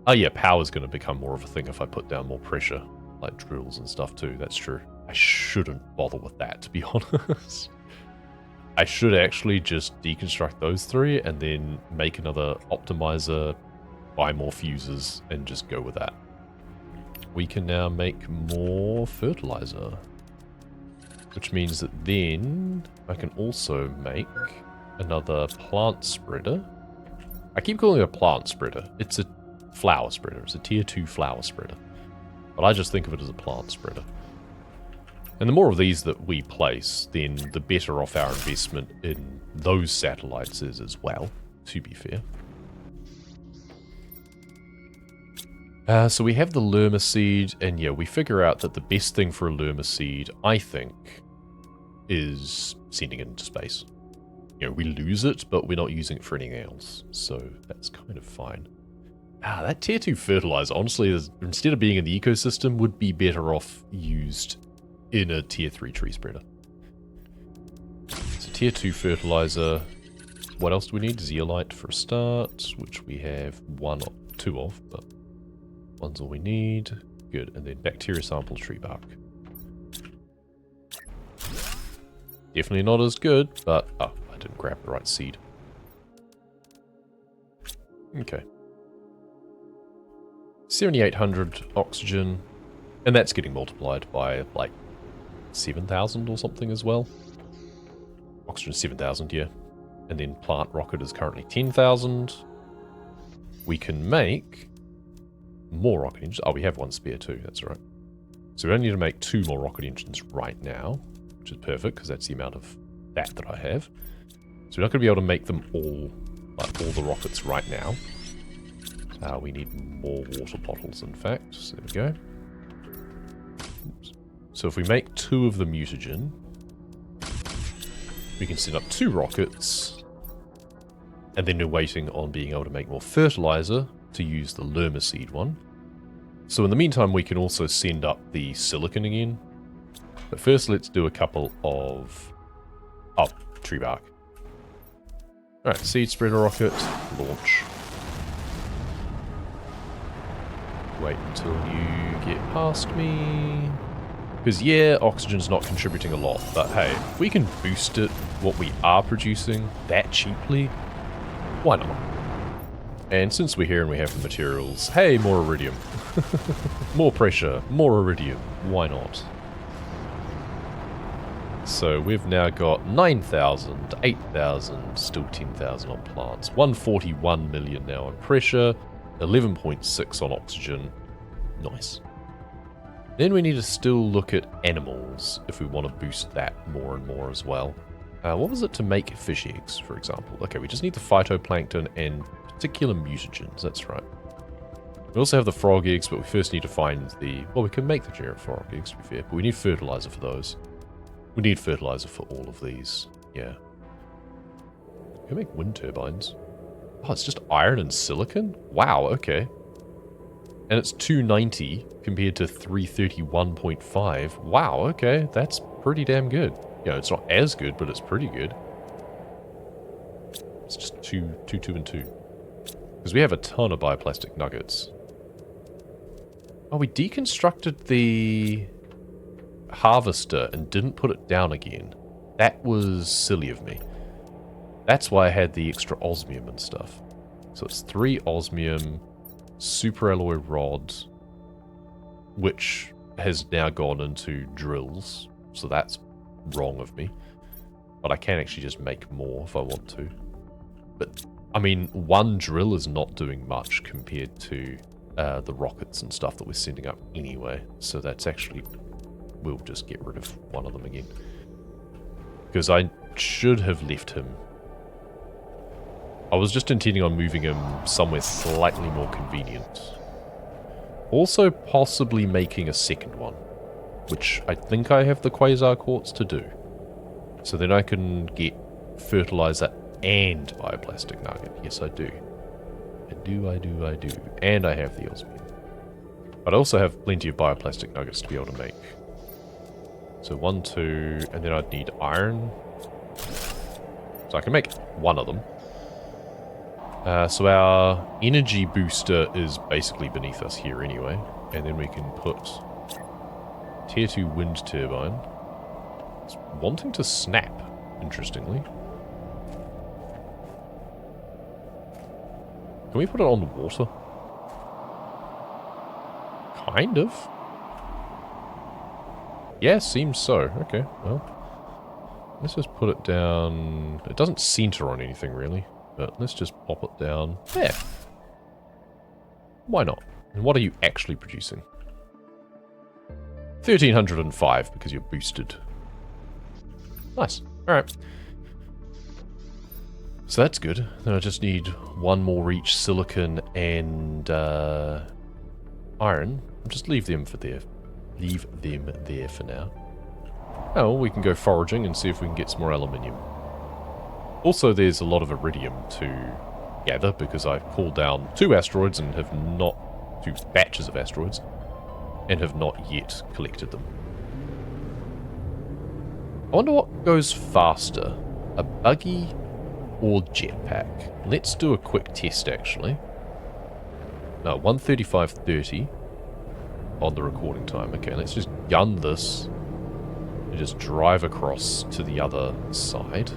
Oh yeah, power's going to become more of a thing if I put down more pressure, like drills and stuff too, that's true. I shouldn't bother with that, to be honest. I should actually just deconstruct those three and then make another optimizer, buy more fuses, and just go with that. We can now make more fertilizer, which means that then I can also make another plant spreader. I keep calling it a plant spreader. It's a flower spreader. It's a tier 2 flower spreader. But I just think of it as a plant spreader. And the more of these that we place, then the better off our investment in those satellites is as well, to be fair. So we have the Lerma seed, and yeah, we figure out that the best thing for a Lerma seed, I think, is sending it into space. You know, we lose it, but we're not using it for anything else, so that's kind of fine. That tier 2 fertilizer, honestly, instead of being in the ecosystem, would be better off used in a tier 3 tree spreader. So tier 2 fertilizer. What else do we need? Zeolite for a start, which we have 1 or 2 of, but 1's all we need. Good, and then bacteria sample tree bark. Definitely not as good, but... oh, I didn't grab the right seed. Okay. 7,800 oxygen, and that's getting multiplied by, like, 7,000 or something as well. Oxygen 7,000, yeah. And then plant rocket is currently 10,000. We can make more rocket engines. Oh, we have 1 spare too, that's right. So we only need to make 2 more rocket engines right now, which is perfect, because that's the amount of that I have. So we're not going to be able to make them all, like all the rockets right now. We need more water bottles, in fact. So there we go. Oops. So if we make 2 of the mutagen, we can send up 2 rockets, and then we're waiting on being able to make more fertilizer to use the Lerma seed one. So in the meantime, we can also send up the silicon again. But first, let's do a couple of... oh, tree bark. Alright, seed spreader rocket, launch. Wait until you get past me. Because yeah, oxygen's not contributing a lot, but hey, if we can boost it, what we are producing, that cheaply, why not? And since we're here and we have the materials, hey, more iridium. More pressure, more iridium, why not? So we've now got 9,000, 8,000, still 10,000 on plants, 141 million now on pressure, 11.6 on oxygen. Nice. Then we need to still look at animals if we want to boost that more and more as well. What was it to make fish eggs, for example? Okay, we just need the phytoplankton and particular mutagens, that's right. We also have the frog eggs, but we first need to find the... well, we can make the generic frog eggs, to be fair, but we need fertilizer for those. We need fertilizer for all of these, yeah. We can make wind turbines. Oh, it's just iron and silicon? Wow, okay. And it's 290 compared to 331.5. Wow, okay, that's pretty damn good. You know, it's not as good, but it's pretty good. It's just 2, and 2. Because we have a ton of bioplastic nuggets. Oh, we deconstructed the harvester and didn't put it down again. That was silly of me. That's why I had the extra osmium and stuff. So it's 3 osmium, super alloy rod, which has now gone into drills. So that's wrong of me. But I can actually just make more if I want to. But, I mean, 1 drill is not doing much compared to the rockets and stuff that we're sending up anyway. So that's actually... we'll just get rid of 1 of them again. Because I should have left him. I was just intending on moving him somewhere slightly more convenient. Also possibly making a second one, which I think I have the quasar quartz to do. So then I can get fertilizer and bioplastic nugget. Yes, I do. I do. And I have the osmium. But I also have plenty of bioplastic nuggets to be able to make. So 1, 2, and then I'd need iron. So I can make 1 of them. So our energy booster is basically beneath us here anyway. And then we can put tier 2 wind turbine. It's wanting to snap, interestingly. Can we put it on the water? Kind of. Yeah, seems so. Okay, well. Let's just put it down. It doesn't center on anything, really. But let's just pop it down there. Why not? And what are you actually producing? 1305 because you're boosted. Nice. Alright. So that's good. Then I just need one more each silicon and iron. I'll just leave them for there. Leave them there for now. Oh, we can go foraging and see if we can get some more aluminium. Also, there's a lot of iridium to gather because I've pulled down 2 asteroids and have not... 2 batches of asteroids and have not yet collected them. I wonder what goes faster, a buggy or jetpack. Let's do a quick test actually. No, 1:35:30 on the recording time. Okay, let's just gun this and just drive across to the other side.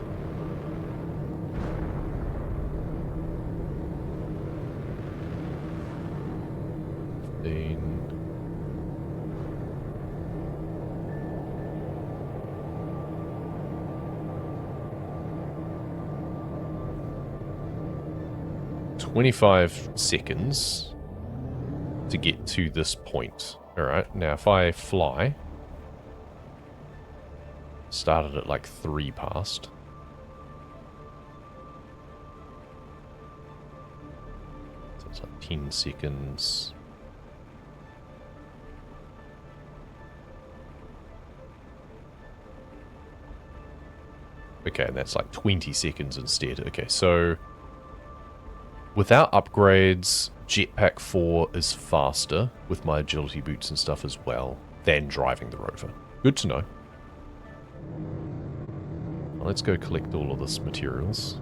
"25 seconds to get to this point." Alright, now if I fly, started at like 3 past. So it's like 10 seconds. Okay, and that's like 20 seconds instead. Okay, so without upgrades, Jetpack 4 is faster with my agility boots and stuff as well than driving the rover. Good to know. Well, let's go collect all of this materials.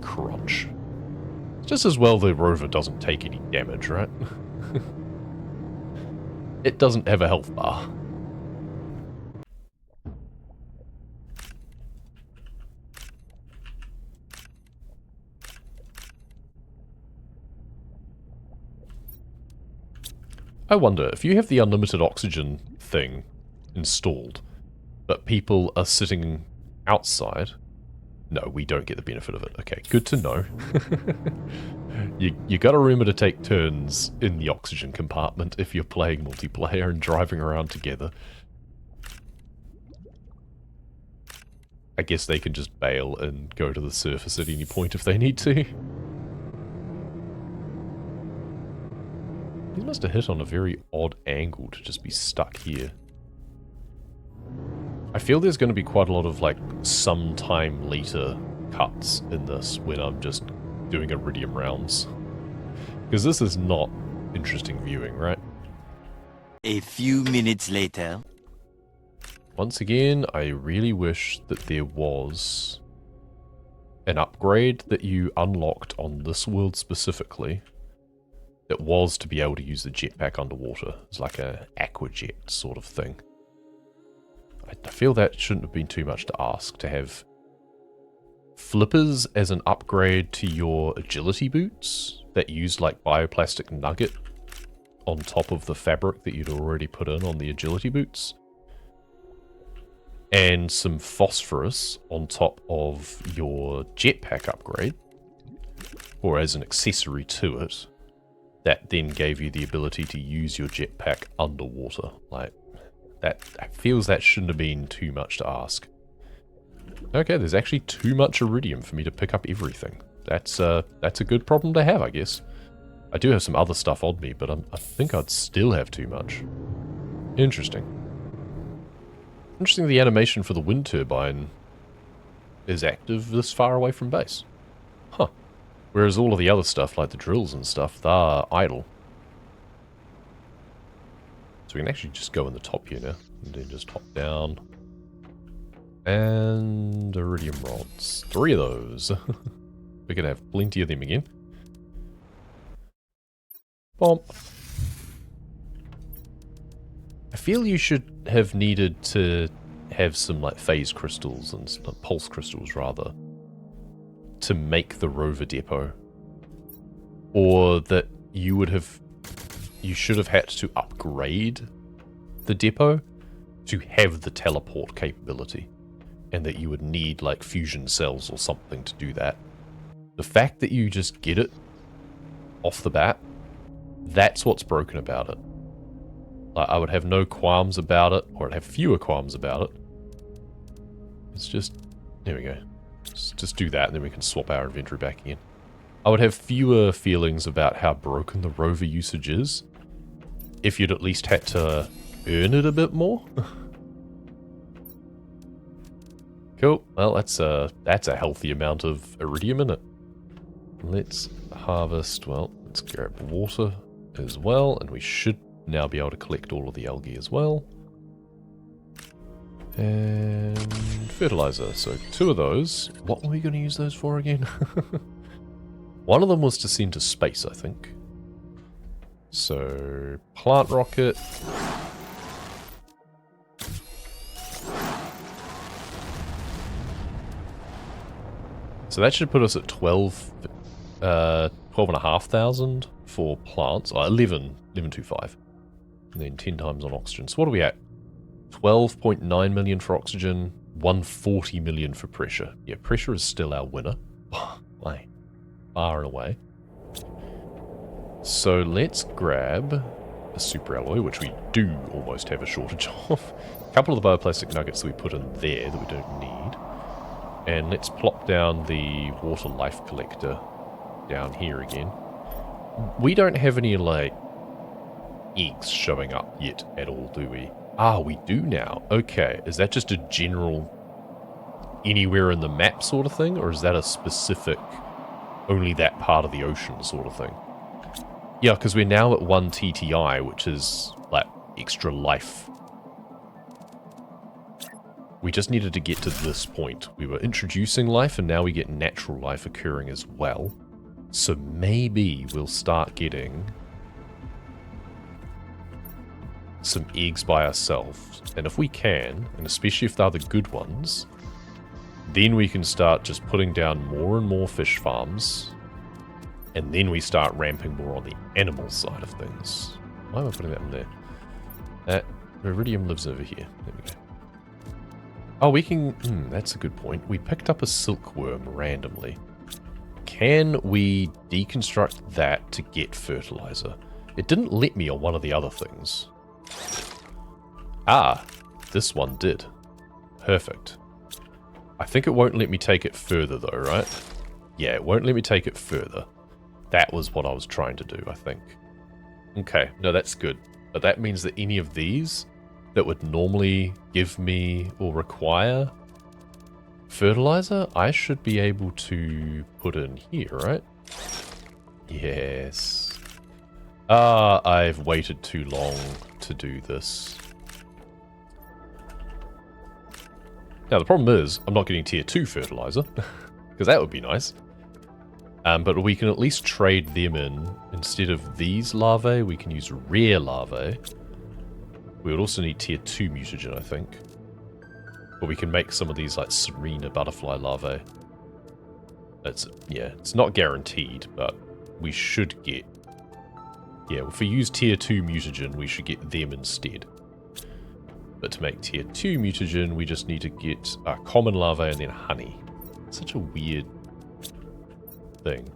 Crunch. Just as well the rover doesn't take any damage, right? It doesn't have a health bar. I wonder, if you have the unlimited oxygen thing installed, but people are sitting outside... No, we don't get the benefit of it. Okay, good to know. You gotta remember to take turns in the oxygen compartment if you're playing multiplayer and driving around together. I guess they can just bail and go to the surface at any point if they need to. He must have hit on a very odd angle to just be stuck here. I feel there's going to be quite a lot of, like, sometime later cuts in this when I'm just doing iridium rounds. Because this is not interesting viewing, right? A few minutes later. Once again, I really wish that there was an upgrade that you unlocked on this world specifically that was to be able to use the jetpack underwater. It's like a aquajet sort of thing. I feel that shouldn't have been too much to ask, to have flippers as an upgrade to your agility boots that use like bioplastic nugget on top of the fabric that you'd already put in on the agility boots. And some phosphorus on top of your jetpack upgrade, or as an accessory to it, that then gave you the ability to use your jetpack underwater. Like, that feels that shouldn't have been too much to ask. Okay, there's actually too much iridium for me to pick up everything. That's a good problem to have, I guess. I do have some other stuff on me, but I think I'd still have too much. Interesting. Interesting the animation for the wind turbine is active this far away from base. Huh. Whereas all of the other stuff, like the drills and stuff, they're idle. So we can actually just go in the top here now, and then just hop down. And iridium rods. 3 of those. We're going to have plenty of them again. Bomb. I feel you should have needed to have some like phase crystals and pulse crystals rather to make the rover depot. Or that you should have had to upgrade the depot to have the teleport capability. And that you would need like fusion cells or something to do that. The fact that you just get it off the bat, that's what's broken about it. Like, I would have no qualms about it, or I'd have fewer qualms about it. It's just, there we go. Just do that and then we can swap our inventory back again. I would have fewer feelings about how broken the rover usage is if you'd at least had to earn it a bit more. Cool. Well, that's a healthy amount of iridium in it. Let's harvest, well, let's grab water as well, and we should now be able to collect all of the algae as well. And fertilizer. So 2 of those. What were we going to use those for again? One of them was to send to space, I think. So plant rocket. So that should put us at 12,500 for plants. Oh, 11,25. And then 10 times on oxygen. So what are we at? 12.9 million for oxygen, 140 million for pressure. Yeah, pressure is still our winner. Way far and away. So let's grab a super alloy, which we do almost have a shortage of. A couple of the bioplastic nuggets that we put in there that we don't need. And let's plop down the water life collector down here again. We don't have any, like, eggs showing up yet at all, do we? Ah, we do now. Okay, is that just a general anywhere in the map sort of thing? Or is that a specific, only that part of the ocean sort of thing? Yeah, because we're now at 1 TTI, which is, like, extra life. We just needed to get to this point. We were introducing life, and now we get natural life occurring as well. So maybe we'll start getting some eggs by ourselves. And if we can, and especially if they're the good ones, then we can start just putting down more and more fish farms. And then we start ramping more on the animal side of things. Why am I putting that in there? That iridium lives over here. There we go. Oh, we can... that's a good point. We picked up a silkworm randomly. Can we deconstruct that to get fertilizer? It didn't let me on one of the other things. Ah, this one did. Perfect. I think it won't let me take it further though, right? Yeah, it won't let me take it further. That was what I was trying to do, I think. Okay, no, that's good. But that means that any of these that would normally give me or require fertilizer, I should be able to put in here, right? Yes. Ah, I've waited too long to do this. Now, the problem is, I'm not getting tier 2 fertilizer, because that would be nice. But we can at least trade them in. Instead of these larvae, we can use rare larvae. We would also need tier 2 mutagen, I think. But we can make some of these, like, Serena butterfly larvae. It's not guaranteed, but we should get... Yeah, if we use tier 2 mutagen, we should get them instead. But to make tier 2 mutagen, we just need to get common larvae and then honey. It's such a weird thing.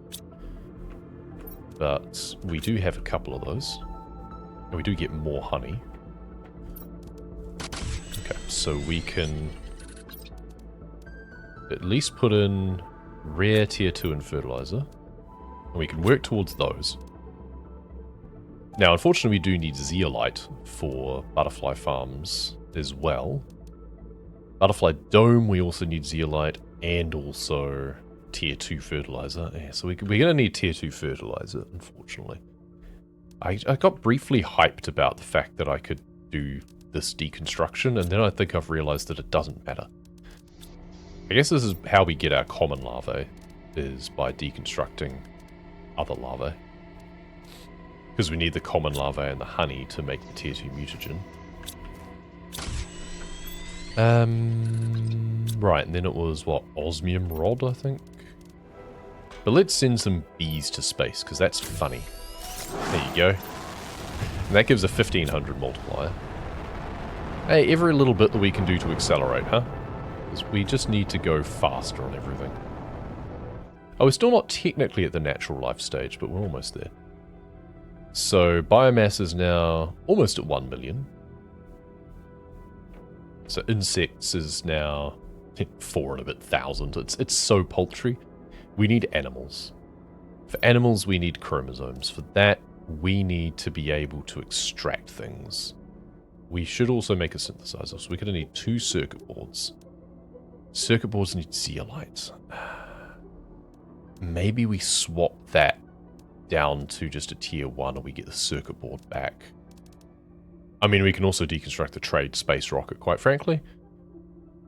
But we do have a couple of those. And we do get more honey. Okay, so we can at least put in rare tier 2 and fertilizer. And we can work towards those. Now, unfortunately, we do need zeolite for butterfly farms as well. Butterfly dome, we also need zeolite and also tier 2 fertilizer. Yeah, so we're going to need tier 2 fertilizer, unfortunately. I got briefly hyped about the fact that I could do this deconstruction, and then I think I've realized that it doesn't matter. I guess this is how we get our common larvae, is by deconstructing other larvae. Because we need the common larvae and the honey to make the tier 2 mutagen. Right, and then it was, what, osmium rod, I think? But let's send some bees to space, because that's funny. There you go. And that gives a 1500 multiplier. Hey, every little bit that we can do to accelerate, huh? Because we just need to go faster on everything. Oh, we're still not technically at the natural life stage, but we're almost there. So, biomass is now almost at 1 million. So, insects is now 4 and a bit thousand. It's so paltry. We need animals. For animals, we need chromosomes. For that, we need to be able to extract things. We should also make a synthesizer, so we're going to need 2 circuit boards. Circuit boards need zeolite. Maybe we swap that down to just a tier 1 and we get the circuit board back. I mean, we can also deconstruct the trade space rocket, quite frankly.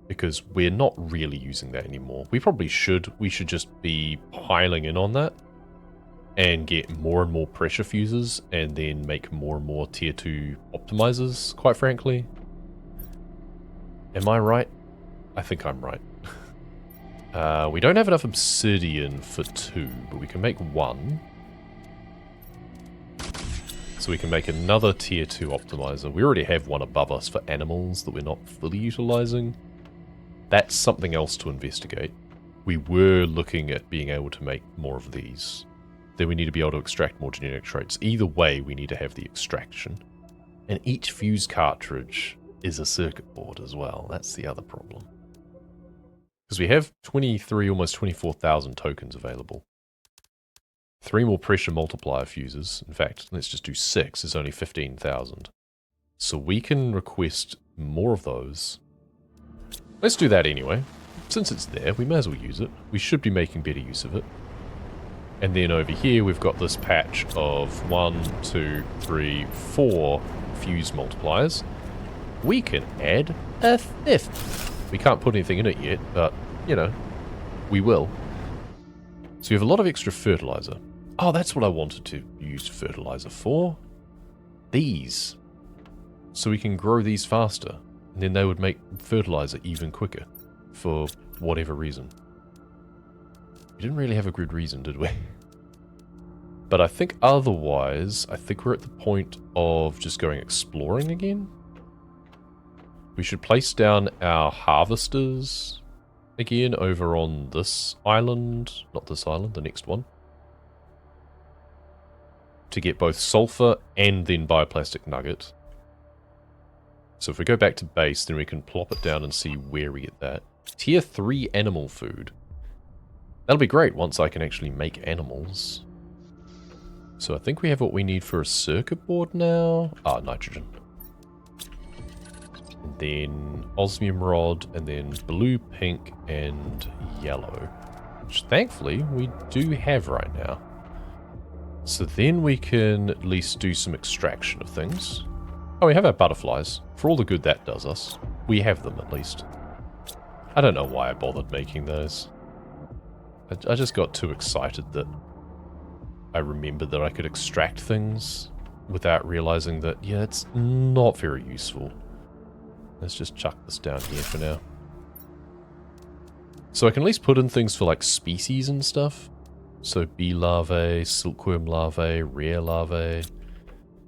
Because we're not really using that anymore. We probably should. We should just be piling in on that. And get more and more pressure fuses. And then make more and more tier 2 optimizers, quite frankly. Am I right? I think I'm right. We don't have enough obsidian for 2, but we can make 1. So we can make another tier 2 optimizer. We already have one above us for animals that we're not fully utilizing. That's something else to investigate. We were looking at being able to make more of these. Then we need to be able to extract more genetic traits. Either way, we need to have the extraction. And each fuse cartridge is a circuit board as well. That's the other problem. Because we have 23, almost 24,000 tokens available. 3 more pressure multiplier fuses. In fact, let's just do 6. It's only 15,000. So we can request more of those. Let's do that anyway. Since it's there, we may as well use it. We should be making better use of it. And then over here, we've got this patch of 1, 2, 3, 4 fuse multipliers. We can add a 5th. We can't put anything in it yet, but, you know, we will. So we have a lot of extra fertilizer. Oh, that's what I wanted to use fertilizer for. These. So we can grow these faster. And then they would make fertilizer even quicker. For whatever reason. We didn't really have a good reason, did we? But I think otherwise, I think we're at the point of just going exploring again. We should place down our harvesters again over on this island. Not this island, the next one. To get both sulfur and then bioplastic nugget. So if we go back to base, then we can plop it down and see where we get that. Tier 3 animal food. That'll be great once I can actually make animals. So I think we have what we need for a circuit board now. Ah, nitrogen. And then osmium rod, and then blue, pink, and yellow. Which thankfully we do have right now. So then we can at least do some extraction of things. Oh, we have our butterflies. For all the good that does us. We have them at least. I don't know why I bothered making those. I just got too excited that I remembered that I could extract things without realizing that, yeah, it's not very useful. Let's just chuck this down here for now. So I can at least put in things for like species and stuff. So bee larvae, silkworm larvae, rare larvae.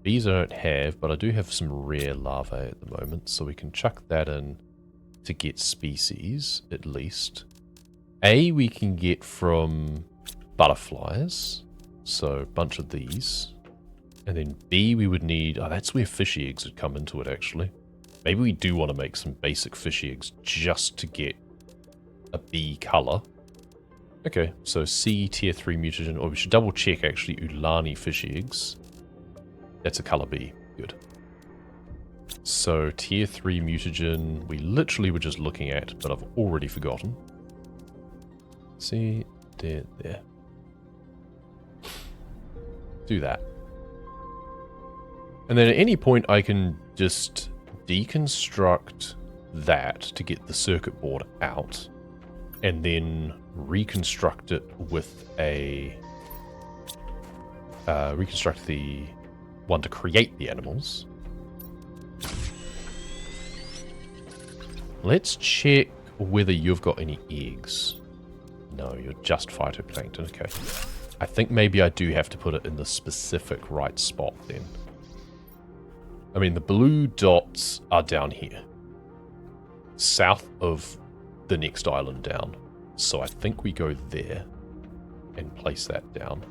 Bees I don't have, but I do have some rare larvae at the moment, so we can chuck that in to get species, at least. A, we can get from butterflies, so a bunch of these. And then B, we would need... Oh, that's where fish eggs would come into it, actually. Maybe we do want to make some basic fish eggs just to get a bee color. Okay, so C, tier 3 mutagen, or we should double check, actually, Ulani fish eggs. That's a color B. Good. So, tier 3 mutagen, we literally were just looking at, but I've already forgotten. See, there. Do that. And then at any point I can just deconstruct that to get the circuit board out. and then reconstruct it with a... reconstruct the one to create the animals. Let's check whether you've got any eggs. No, you're just phytoplankton, okay. I think maybe I do have to put it in the specific right spot then. I mean, the blue dots are down here. South of the next island down. So I think we go there and place that down.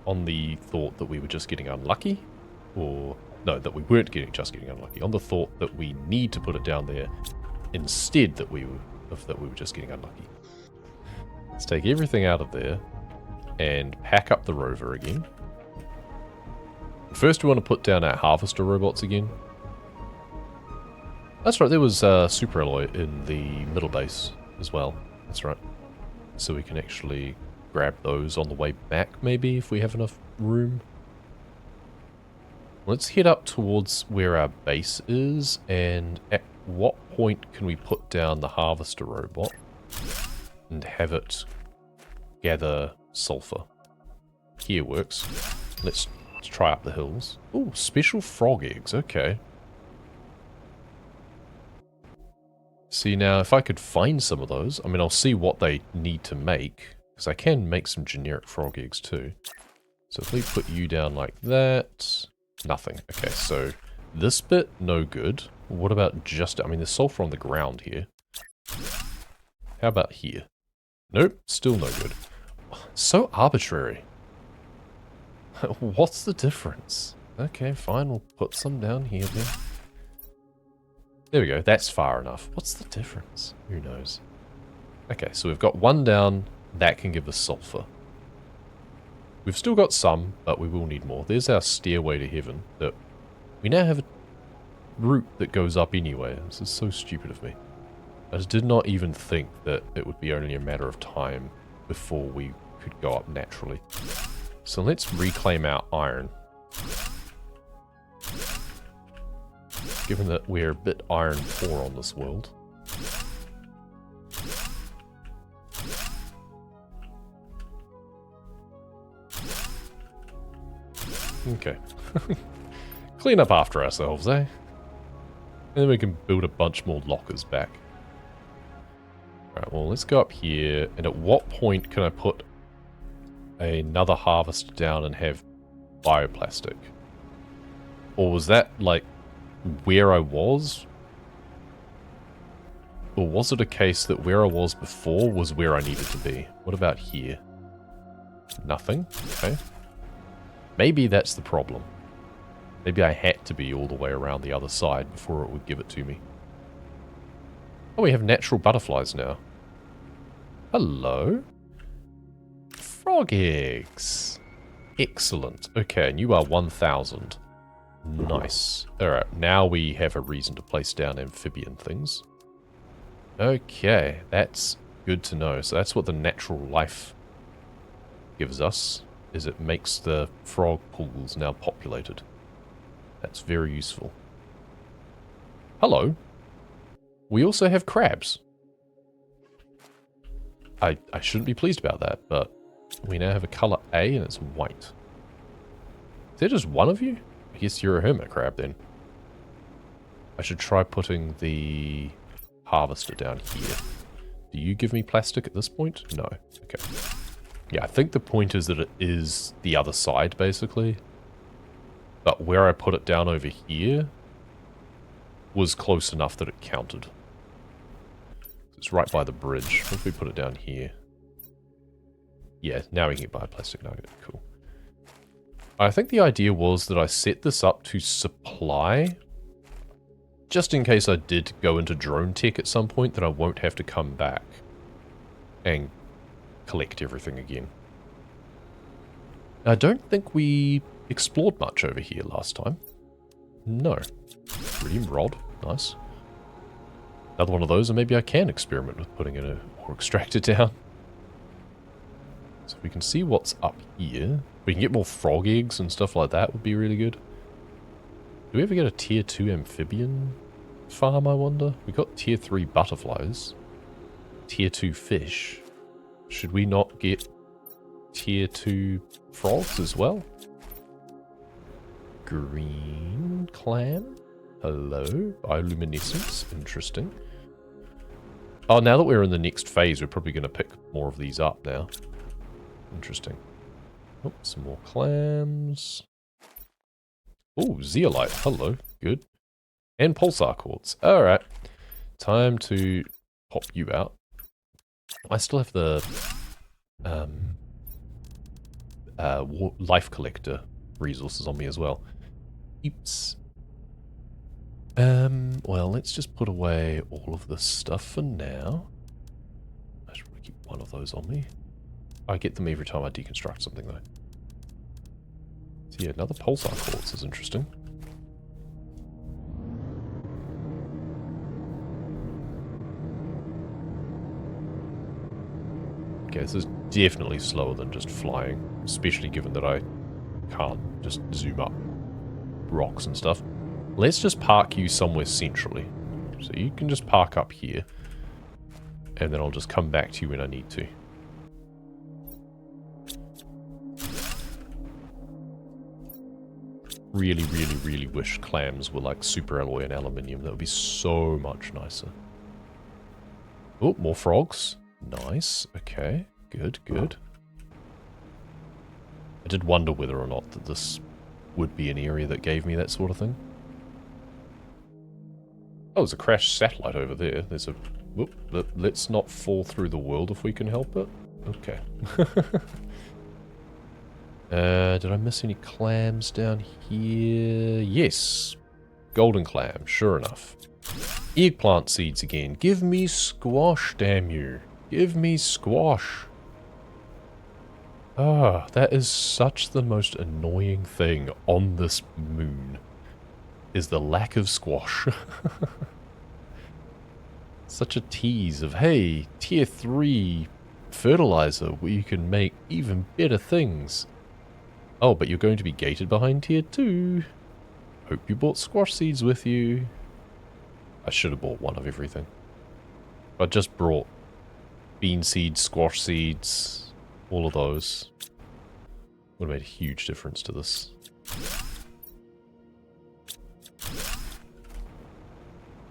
On the thought that we were just getting unlucky, or no, that we weren't just getting unlucky. On the thought that we need to put it down there instead that we were just getting unlucky. Let's take everything out of there and pack up the rover again. First, we want to put down our harvester robots again. That's right, there was super alloy in the middle base as well. That's right. So we can actually grab those on the way back, maybe, if we have enough room. Let's head up towards where our base is, and at what point can we put down the harvester robot and have it gather sulfur? Here works. Let's try up the hills. Oh, special frog eggs, okay. See, now, if I could find some of those, I mean, I'll see what they need to make, because I can make some generic frog eggs too. So if we put you down like that, nothing. Okay, so this bit, no good. What about just, I mean, there's sulfur on the ground here. How about here? Nope, still no good. So arbitrary. What's the difference? Okay, fine, we'll put some down here then. There we go, that's far enough. What's the difference? Who knows? Okay, so we've got one down. That can give us sulfur. We've still got some, but we will need more. There's our stairway to heaven. That we now have a route that goes up anyway. This is so stupid of me. I just did not even think that it would be only a matter of time before we could go up naturally. So let's reclaim our iron. Given that we're a bit iron poor on this world. Okay. Clean up after ourselves, eh? And then we can build a bunch more lockers back. Alright, well, let's go up here. And at what point can I put another harvester down and have bioplastic? Or was that, like, where I was? Or was it a case that where I was before was where I needed to be? What about here? Nothing? Okay. Maybe that's the problem. Maybe I had to be all the way around the other side before it would give it to me. Oh, we have natural butterflies now. Hello? Frog eggs. Excellent. Okay, and you are 1,000. Nice. Alright, now we have a reason to place down amphibian things. Okay, that's good to know. So that's what the natural life gives us, is it makes the frog pools now populated. That's very useful. Hello. We also have crabs. I shouldn't be pleased about that, but we now have a color A and it's white. Is there just one of you? I guess you're a hermit crab then. I should try putting the harvester down here. Do you give me plastic at this point? No. Okay. Yeah, I think the point is that it is the other side, basically. But where I put it down over here was close enough that it counted. It's right by the bridge. What if we put it down here? Yeah, now we can get by a plastic nugget. Cool. I think the idea was that I set this up to supply, just in case I did go into drone tech at some point, that I won't have to come back and collect everything again. I don't think we explored much over here last time. No. Rhodium rod. Nice. Another one of those, and maybe I can experiment with putting in a ore extractor down. So we can see what's up here. We can get more frog eggs and stuff like that would be really good. Do we ever get a tier 2 amphibian? farm, I wonder? We got tier 3 butterflies. Tier 2 fish. Should we not get tier 2 frogs as well? Green clam? Hello? Bioluminescence? Interesting. Oh, now that we're in the next phase, we're probably going to pick more of these up now. Interesting. Oh, some more clams. Oh, zeolite. Hello. Good. And pulsar quartz. Alright. Time to pop you out. I still have the life collector resources on me as well. Oops. Well, let's just put away all of this stuff for now. I should probably keep one of those on me. I get them every time I deconstruct something, though. So yeah, another pulsar quartz is interesting. Okay, this is definitely slower than just flying, especially given that I can't just zoom up rocks and stuff. Let's just park you somewhere centrally. So you can just park up here. And then I'll just come back to you when I need to. Really, really, really wish clams were like super alloy and aluminium. That would be so much nicer. Oh, more frogs. Nice. Okay. Good, good. I did wonder whether or not that this would be an area that gave me that sort of thing. Oh, there's a crashed satellite over there. There's a... Whoop, let's not fall through the world if we can help it. Okay. Did I miss any clams down here? Yes. Golden clam, sure enough. Eggplant seeds again. Give me squash, damn you. Give me squash. Ah, that is such the most annoying thing on this moon. Is the lack of squash. Such a tease of, hey, tier 3 fertilizer where you can make even better things. Oh, but you're going to be gated behind tier 2. Hope you bought squash seeds with you. I should have bought one of everything. I just brought bean seeds, squash seeds, all of those. Would have made a huge difference to this.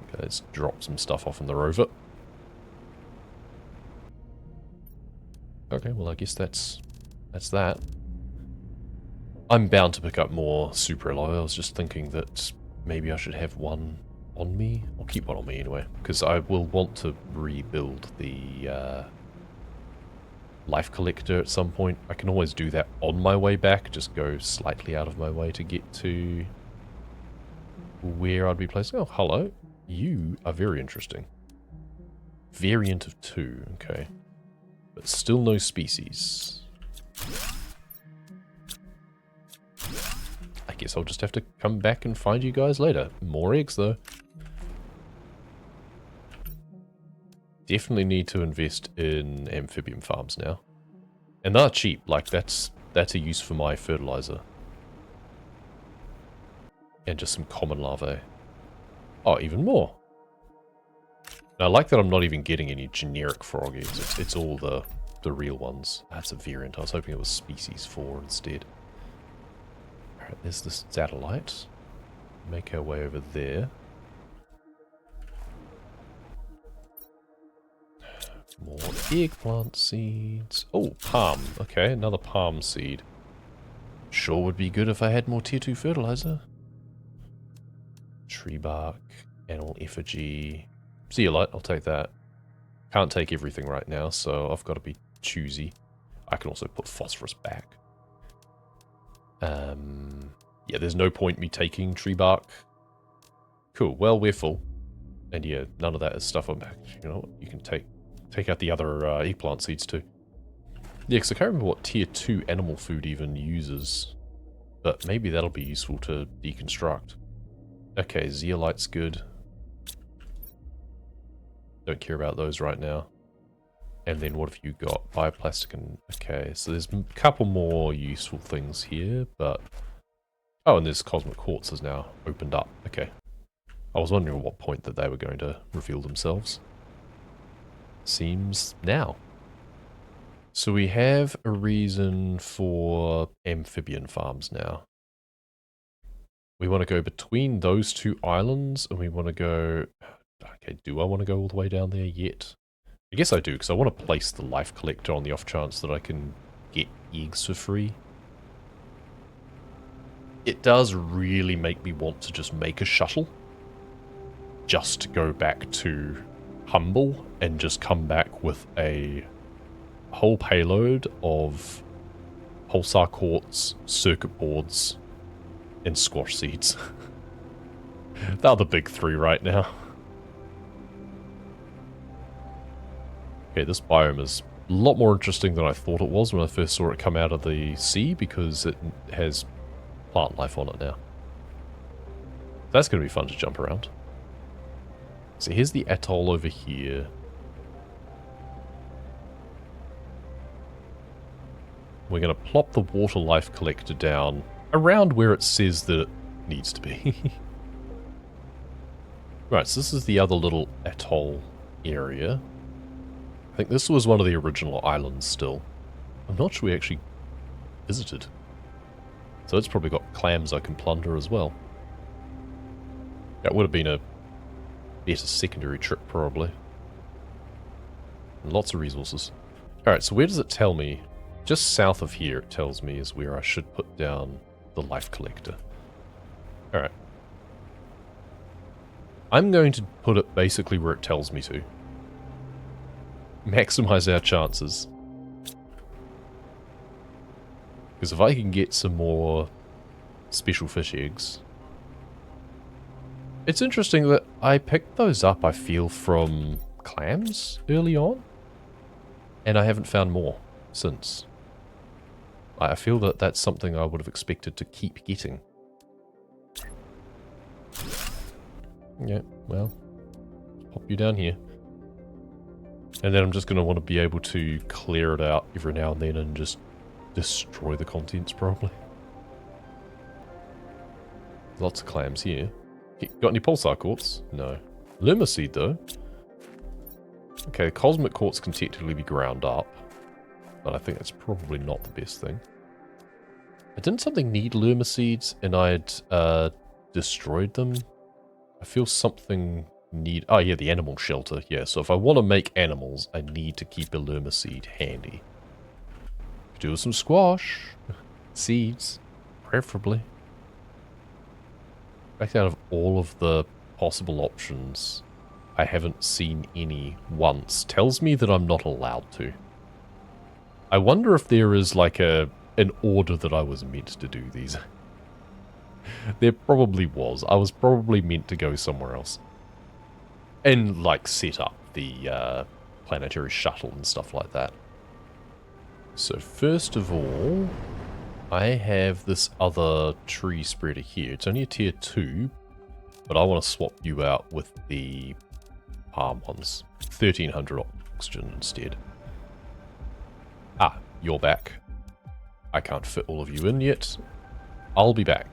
Okay, let's drop some stuff off in the rover. Okay, well I guess that's that. I'm bound to pick up more super alloy. I was just thinking that maybe I should have one on me. I'll keep one on me anyway, because I will want to rebuild the life collector at some point. I can always do that on my way back, just go slightly out of my way to get to where I'd be placing. Oh, hello. You are very interesting. Variant of 2, okay. But still no species. I guess I'll just have to come back and find you guys later. More eggs, though. Definitely need to invest in amphibian farms now. And they're cheap, like that's a use for my fertilizer. And just some common larvae. Oh, even more. And I like that I'm not even getting any generic frog eggs. It's all the real ones. That's a variant. I was hoping it was species 4 instead. Alright, there's the satellite. Make our way over there. More eggplant seeds. Oh, palm. Okay, another palm seed. Sure would be good if I had more tier 2 fertilizer. Tree bark, animal effigy. Zeolite, I'll take that. Can't take everything right now, so I've got to be choosy. I can also put phosphorus back. Yeah, there's no point me taking tree bark. Cool, well, we're full. And yeah, none of that is stuff I'm back. You know what, you can take out the other eggplant seeds too. Yeah, because I can't remember what tier 2 animal food even uses. But maybe that'll be useful to deconstruct. Okay, zeolite's good. Don't care about those right now. And then what have you got? Bioplastic and... Okay, so there's a couple more useful things here, but... Oh, and there's cosmic quartz is now opened up. Okay. I was wondering at what point that they were going to reveal themselves. Seems now. So we have a reason for amphibian farms now. We want to go between those two islands, and we want to go... Okay, do I want to go all the way down there yet? I guess I do, because I want to place the life collector on the off chance that I can get eggs for free. It does really make me want to just make a shuttle. Just to go back to Humble and just come back with a whole payload of pulsar quartz, circuit boards, and squash seeds. They're the big three right now. Okay, this biome is a lot more interesting than I thought it was when I first saw it come out of the sea, because it has plant life on it now. That's going to be fun to jump around. So here's the atoll over here. We're going to plop the water life collector down around where it says that it needs to be. Right, so this is the other little atoll area. I think this was one of the original islands still. I'm not sure we actually visited. So it's probably got clams I can plunder as well. That would have been a better secondary trip, probably. And lots of resources. Alright, so where does it tell me? Just south of here, it tells me, is where I should put down the life collector. Alright. I'm going to put it basically where it tells me to. Maximize our chances. Because if I can get some more special fish eggs... It's interesting that I picked those up, I feel, from clams early on. And I haven't found more since. I feel that that's something I would have expected to keep getting. Yeah, well, pop you down here. And then I'm just going to want to be able to clear it out every now and then and just destroy the contents, probably. Lots of clams here. Got any pulsar quartz? No. Luma-seed, though. Okay, cosmic quartz can technically be ground up. But I think that's probably not the best thing. Didn't something need Luma seeds and I had destroyed them? I feel something need... Oh yeah, the animal shelter. Yeah, so if I want to make animals, I need to keep a Luma seed handy. Do some squash. Seeds. Preferably. In fact, out of all of the possible options, I haven't seen any once. Tells me that I'm not allowed to. I wonder if there is like an order that I was meant to do these. There probably was. I was probably meant to go somewhere else. And like set up the planetary shuttle and stuff like that. So first of all, I have this other tree spreader here. It's only a tier 2, but I want to swap you out with the palm ones. 1300 oxygen instead. Ah, you're back. I can't fit all of you in yet. I'll be back.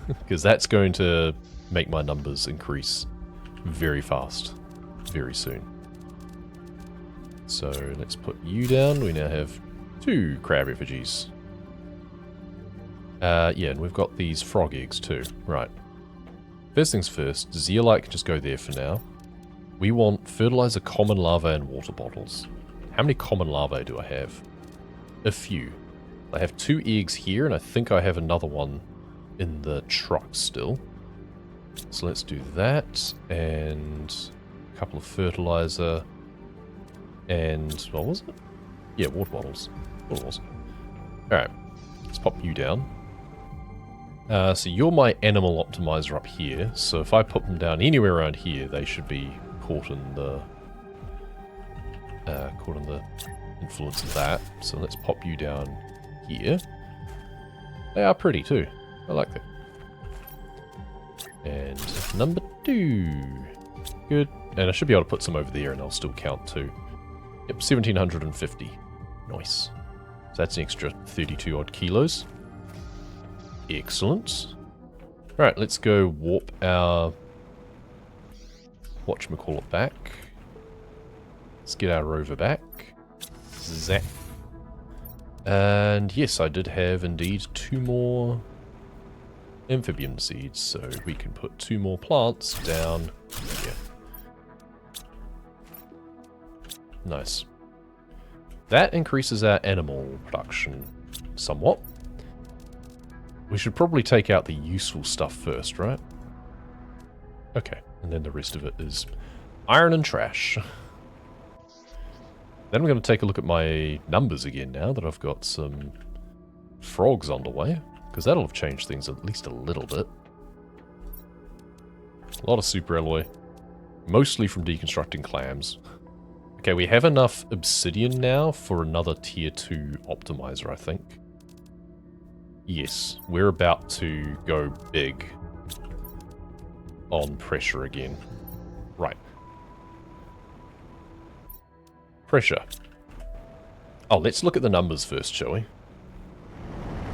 Because that's going to make my numbers increase very fast. Very soon. So let's put you down. We now have 2 crab effigies. Yeah, and we've got these frog eggs too. Right. First things first, zeolite can just go there for now. We want fertilizer, common larvae, and water bottles. How many common larvae do I have? A few. I have 2 eggs here, and I think I have another one in the truck still. So let's do that, and a couple of fertilizer, and what was it? Yeah, water bottles. What was it? Alright, let's pop you down. So you're my animal optimizer up here, so if I put them down anywhere around here, they should be caught in the influence of that. So let's pop you down here. They are pretty too. I like that. And number 2. Good. And I should be able to put some over there and they'll still count too. Yep, 1750. Nice. So that's an extra 32 odd kilos. Excellent. Alright, let's go warp our whatchamacallit back. Let's get our rover back. Zap. And yes, I did have indeed 2 more amphibian seeds, so we can put 2 more plants down here. Nice. That increases our animal production somewhat. We should probably take out the useful stuff first, right? Okay, and then the rest of it is iron and trash. Then I'm going to take a look at my numbers again now that I've got some frogs on the way, because that'll have changed things at least a little bit. A lot of super alloy, mostly from deconstructing clams. Okay, we have enough obsidian now for another tier 2 optimizer, I think. Yes, we're about to go big on pressure again. Right. Pressure. Oh, let's look at the numbers first, shall we?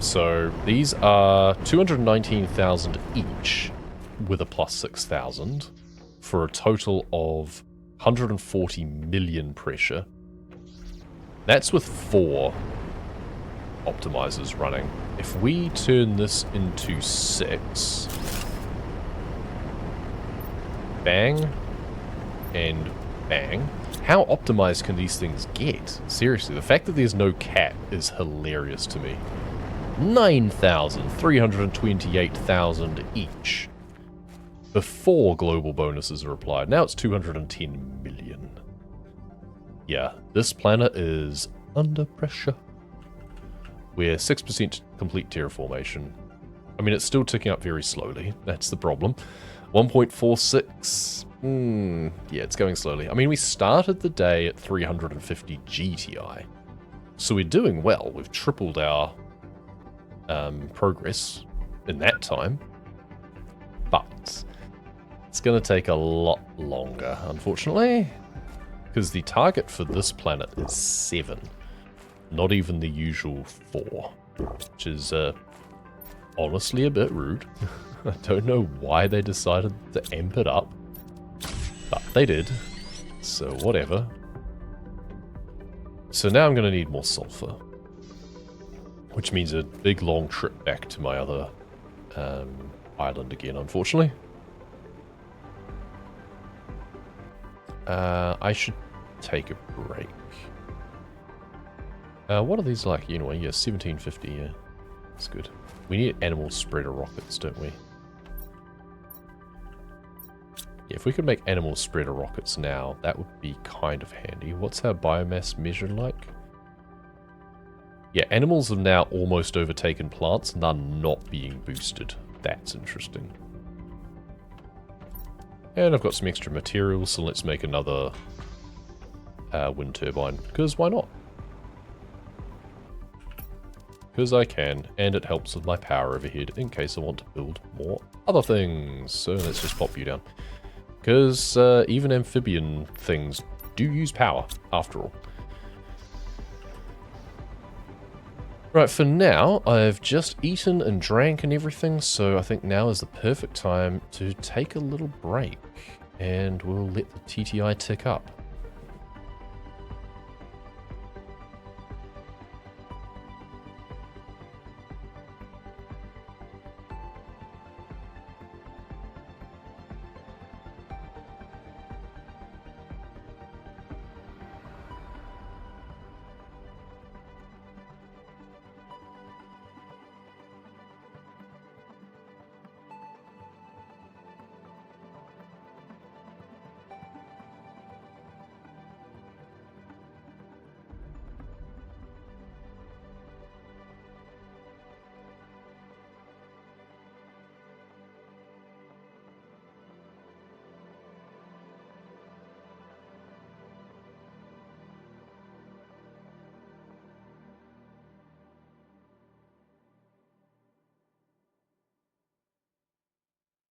So, these are 219,000 each with a plus 6,000 for a total of 140 million pressure. That's with 4 optimizers running. If we turn this into 6, bang, and bang. How optimized can these things get? Seriously, the fact that there's no cap is hilarious to me. 9,000, 328,000 each. Before global bonuses are applied. Now it's 210 million. Yeah, this planet is under pressure. We're 6% complete terraformation. I mean, it's still ticking up very slowly. That's the problem. 1.46. Yeah, it's going slowly. I mean, we started the day at 350 GTI. So we're doing well. We've tripled our progress in that time. But it's going to take a lot longer, unfortunately. Because the target for this planet is 7. Not even the usual 4. Which is honestly a bit rude. I don't know why they decided to amp it up. But they did. So whatever. So now I'm going to need more sulfur. Which means a big long trip back to my other island again, unfortunately. I should take a break. What are these like anyway? Yeah, 1750, yeah. That's good. We need animal spreader rockets, don't we? Yeah, if we could make animal spreader rockets now, that would be kind of handy. What's our biomass measured like? Yeah, animals have now almost overtaken plants and are not being boosted. That's interesting. And I've got some extra materials, so let's make another wind turbine. Because why not? Because I can, and it helps with my power overhead in case I want to build more other things. So let's just pop you down. Because even amphibian things do use power, after all. Right, for now, I've just eaten and drank and everything, so I think now is the perfect time to take a little break. And we'll let the TTI tick up.